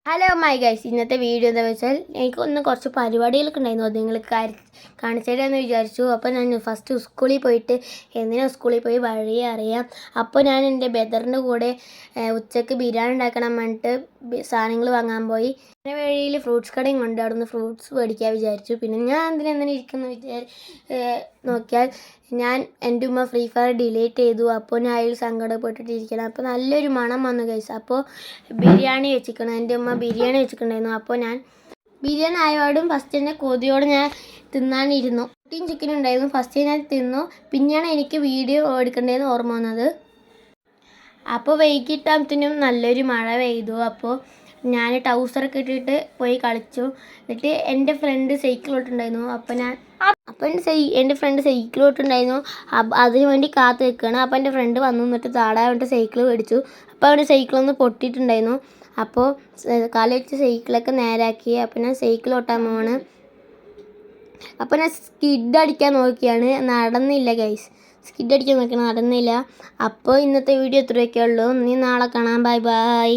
Hello my guys, ഇന്നത്തെ video എന്താ വെച്ചാൽ എനിക്കൊന്ന് കുറച്ച് പരിപാടികളൊക്കെ ഉണ്ടായിരുന്നു. അത് നിങ്ങൾ കാണിച്ചു തരാമെന്ന് വിചാരിച്ചു. അപ്പോൾ ഞാൻ ഫസ്റ്റ് സ്കൂളിൽ പോയിട്ട് എന്തിനാണ് സ്കൂളിൽ പോയി വഴി അറിയാം. അപ്പോൾ ഞാൻ എൻ്റെ ബ്രദറിൻ്റെ കൂടെ ഉച്ചയ്ക്ക് ബിരിയാണി ഉണ്ടാക്കണം പറഞ്ഞിട്ട് സാധനങ്ങൾ വാങ്ങാൻ പോയി. പിന്നെ വഴിയിൽ ഫ്രൂട്ട്സ് കടയും കൊണ്ട് അവിടെ നിന്ന് ഫ്രൂട്ട്സ് മേടിക്കാൻ വിചാരിച്ചു. പിന്നെ ഞാൻ എന്തിനെങ്ങനെ ഇരിക്കുന്നു നോക്കിയാൽ എൻ്റെ ഉമ്മ ഫ്രീ ഫയർ ഡിലീറ്റ് ചെയ്തു. അപ്പോൾ ഞാൻ അതിൽ സങ്കടപ്പെട്ടിട്ടിരിക്കണം. അപ്പോൾ നല്ലൊരു മണം വന്നു ഗൈസ്. അപ്പോൾ ബിരിയാണി വെച്ചിരിക്കണം, എൻ്റെ ഉമ്മ ബിരിയാണി വെച്ചിട്ടുണ്ടായിരുന്നു. അപ്പോൾ ഞാൻ ബിരിയാണി ആയപാടും ഫസ്റ്റ് തന്നെ കൊതിയോടെ ഞാൻ തിന്നാനിരുന്നു. ചിക്കനും ചിക്കനും ഉണ്ടായിരുന്നു. ഫസ്റ്റ് ഞാൻ തിന്നു. പിന്നെയാണ് എനിക്ക് വീഡിയോ എടുക്കേണ്ടതെന്ന് ഓർമ്മ വന്നത്. അപ്പോൾ വൈകിട്ടാകുമ്പത്തേനും നല്ലൊരു മഴ പെയ്തു. അപ്പോൾ ഞാൻ ട്രൗസറൊക്കെ ഇട്ടിട്ട് പോയി കളിച്ചു. എന്നിട്ട് എൻ്റെ ഫ്രണ്ട് സൈക്കിൾ ഓട്ടുണ്ടായിരുന്നു. അപ്പോൾ എൻ്റെ ഫ്രണ്ട് സൈക്കിൾ ഓട്ടുണ്ടായിരുന്നു. അതിന് വേണ്ടി കാത്തു നിൽക്കുകയാണ്. അപ്പോൾ എൻ്റെ ഫ്രണ്ട് വന്നു നിന്നിട്ട് താടാൻ വേണ്ടി സൈക്കിൾ മേടിച്ചു. അപ്പോൾ അവൻ്റെ സൈക്കിളൊന്ന് പൊട്ടിയിട്ടുണ്ടായിരുന്നു. അപ്പോൾ കാല് വെച്ച് സൈക്കിളൊക്കെ നേരാക്കി. അപ്പോൾ ഞാൻ സൈക്കിൾ ഓട്ടാൻ പോവാണ്. അപ്പോൾ ഞാൻ സ്കിഡ് അടിക്കാൻ നോക്കിയാണ്, നടന്നില്ല ഗൈസ്. സ്കിഡ് അടിക്കാൻ നോക്കിയാണ്, നടന്നില്ല. അപ്പോൾ ഇന്നത്തെ വീഡിയോ ഇത്രയൊക്കെ ഉള്ളൂ. ഇനി നാളെ കാണാം. Bye bye.